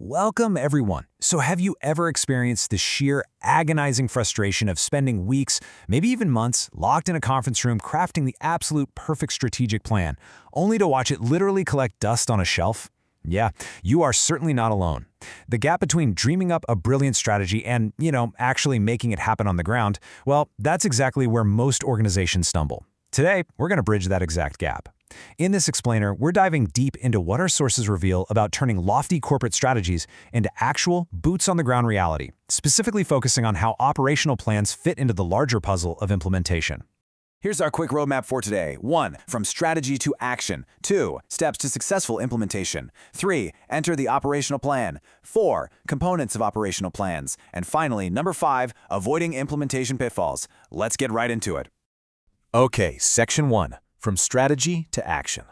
Welcome, everyone. So have you ever experienced the sheer agonizing frustration of spending weeks, maybe even months, locked in a conference room crafting the absolute perfect strategic plan, only to watch it literally collect dust on a shelf? Yeah, you are certainly not alone. The gap between dreaming up a brilliant strategy and, actually making it happen on the ground, well, that's exactly where most organizations stumble. Today, we're going to bridge that exact gap. In this explainer, we're diving deep into what our sources reveal about turning lofty corporate strategies into actual, boots-on-the-ground reality, specifically focusing on how operational plans fit into the larger puzzle of implementation. Here's our quick roadmap for today. 1. From strategy to action. 2. Steps to successful implementation. 3. Enter the operational plan. 4. Components of operational plans. And finally, number 5. Avoiding implementation pitfalls. Let's get right into it. Okay, Section 1. From strategy to action.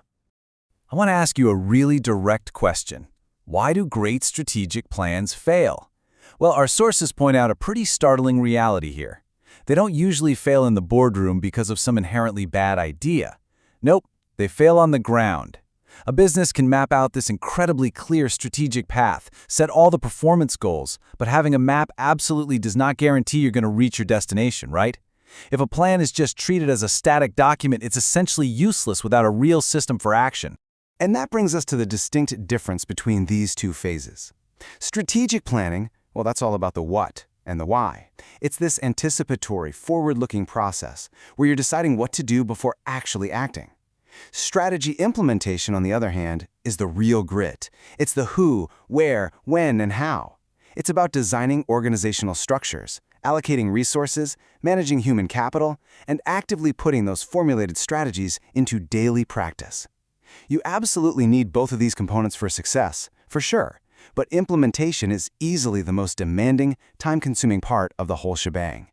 I want to ask you a really direct question. Why do great strategic plans fail? Well, our sources point out a pretty startling reality here. They don't usually fail in the boardroom because of some inherently bad idea. Nope, they fail on the ground. A business can map out this incredibly clear strategic path, set all the performance goals, but having a map absolutely does not guarantee you're going to reach your destination, right? If a plan is just treated as a static document, it's essentially useless without a real system for action. And that brings us to the distinct difference between these two phases. Strategic planning, well, that's all about the what and the why. It's this anticipatory, forward-looking process where you're deciding what to do before actually acting. Strategy implementation, on the other hand, is the real grit. It's the who, where, when, and how. It's about designing organizational structures, allocating resources, managing human capital, and actively putting those formulated strategies into daily practice. You absolutely need both of these components for success, for sure, but implementation is easily the most demanding, time-consuming part of the whole shebang.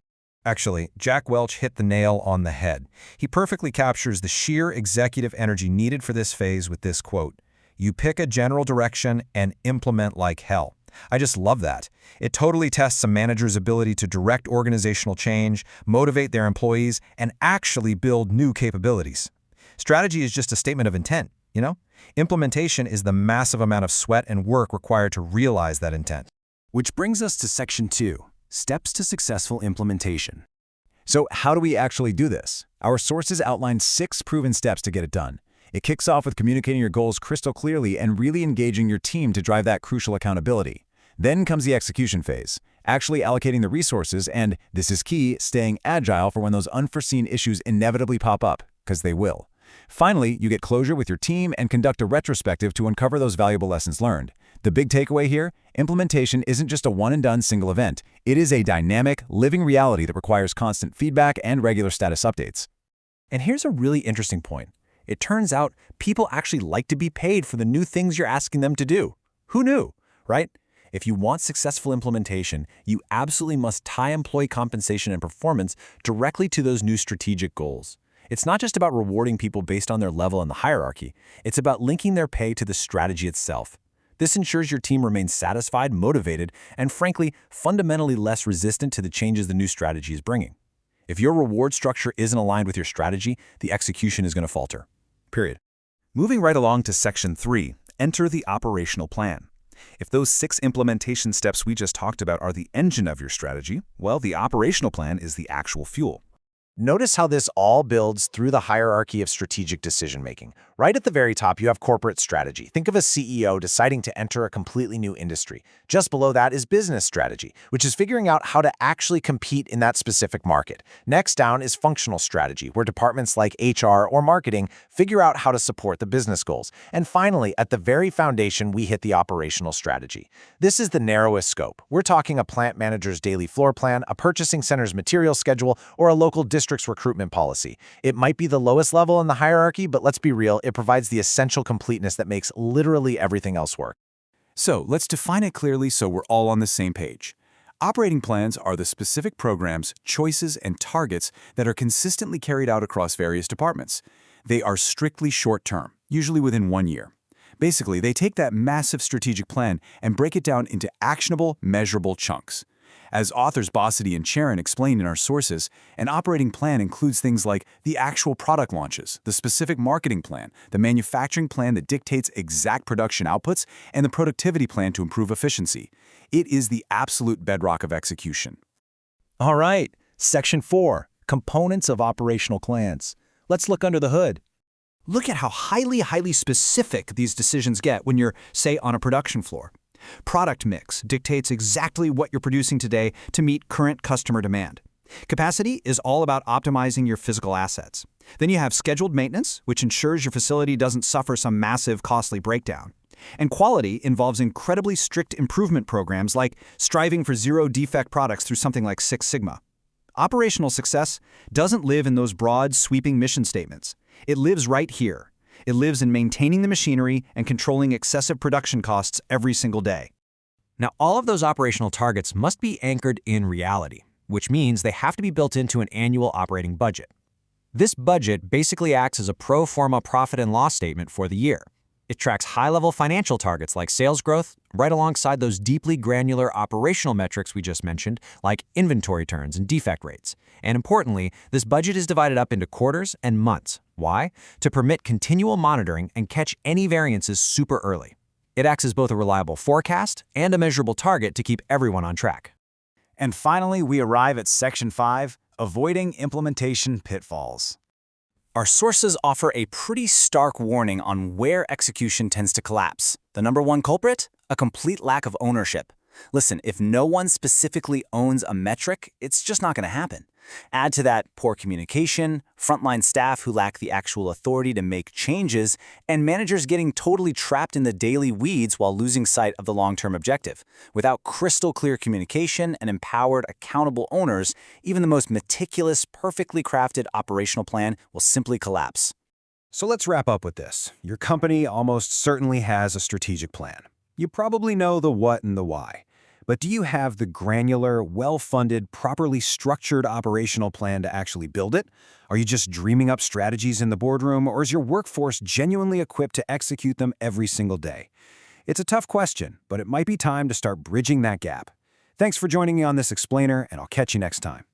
Actually, Jack Welch hit the nail on the head. He perfectly captures the sheer executive energy needed for this phase with this quote, "You pick a general direction and implement like hell." I just love that. It totally tests a manager's ability to direct organizational change, motivate their employees, and actually build new capabilities. Strategy is just a statement of intent, you know? Implementation is the massive amount of sweat and work required to realize that intent. Which brings us to Section 2, Steps to Successful Implementation. So how do we actually do this? Our sources outline 6 proven steps to get it done. It kicks off with communicating your goals crystal clearly and really engaging your team to drive that crucial accountability. Then comes the execution phase, actually allocating the resources and, this is key, staying agile for when those unforeseen issues inevitably pop up, because they will. Finally, you get closure with your team and conduct a retrospective to uncover those valuable lessons learned. The big takeaway here, implementation isn't just a one-and-done single event. It is a dynamic, living reality that requires constant feedback and regular status updates. And here's a really interesting point. It turns out people actually like to be paid for the new things you're asking them to do. Who knew, right? If you want successful implementation, you absolutely must tie employee compensation and performance directly to those new strategic goals. It's not just about rewarding people based on their level in the hierarchy. It's about linking their pay to the strategy itself. This ensures your team remains satisfied, motivated, and frankly, fundamentally less resistant to the changes the new strategy is bringing. If your reward structure isn't aligned with your strategy, the execution is going to falter. Period. Moving right along to Section 3, enter the operational plan. If those 6 implementation steps we just talked about are the engine of your strategy, well, the operational plan is the actual fuel. Notice how this all builds through the hierarchy of strategic decision-making. Right at the very top, you have corporate strategy. Think of a CEO deciding to enter a completely new industry. Just below that is business strategy, which is figuring out how to actually compete in that specific market. Next down is functional strategy, where departments like HR or marketing figure out how to support the business goals. And finally, at the very foundation, we hit the operational strategy. This is the narrowest scope. We're talking a plant manager's daily floor plan, a purchasing center's material schedule, or a local district's recruitment policy. It might be the lowest level in the hierarchy, but let's be real, it provides the essential completeness that makes literally everything else work. So let's define it clearly so we're all on the same page. Operating plans are the specific programs, choices, and targets that are consistently carried out across various departments. They are strictly short-term, usually within 1 year. Basically, they take that massive strategic plan and break it down into actionable, measurable chunks. As authors Bossidy and Charon explained in our sources, an operating plan includes things like the actual product launches, the specific marketing plan, the manufacturing plan that dictates exact production outputs, and the productivity plan to improve efficiency. It is the absolute bedrock of execution. All right, Section 4, Components of Operational Plans. Let's look under the hood. Look at how highly specific these decisions get when you're, say, on a production floor. Product mix dictates exactly what you're producing today to meet current customer demand. Capacity is all about optimizing your physical assets. Then you have scheduled maintenance, which ensures your facility doesn't suffer some massive, costly breakdown. And quality involves incredibly strict improvement programs like striving for zero-defect products through something like Six Sigma. Operational success doesn't live in those broad, sweeping mission statements. It lives right here. It lives in maintaining the machinery and controlling excessive production costs every single day. Now, all of those operational targets must be anchored in reality, which means they have to be built into an annual operating budget. This budget basically acts as a pro forma profit and loss statement for the year. It tracks high-level financial targets like sales growth, right alongside those deeply granular operational metrics we just mentioned, like inventory turns and defect rates. And importantly, this budget is divided up into quarters and months. Why? To permit continual monitoring and catch any variances super early. It acts as both a reliable forecast and a measurable target to keep everyone on track. And finally, we arrive at Section 5, Avoiding Implementation Pitfalls. Our sources offer a pretty stark warning on where execution tends to collapse. The number one culprit? A complete lack of ownership. Listen, if no one specifically owns a metric, it's just not going to happen. Add to that poor communication, frontline staff who lack the actual authority to make changes, and managers getting totally trapped in the daily weeds while losing sight of the long-term objective. Without crystal clear communication and empowered, accountable owners, even the most meticulous, perfectly crafted operational plan will simply collapse. So let's wrap up with this. Your company almost certainly has a strategic plan. You probably know the what and the why. But do you have the granular, well-funded, properly structured operational plan to actually build it? Are you just dreaming up strategies in the boardroom, or is your workforce genuinely equipped to execute them every single day? It's a tough question, but it might be time to start bridging that gap. Thanks for joining me on this explainer, and I'll catch you next time.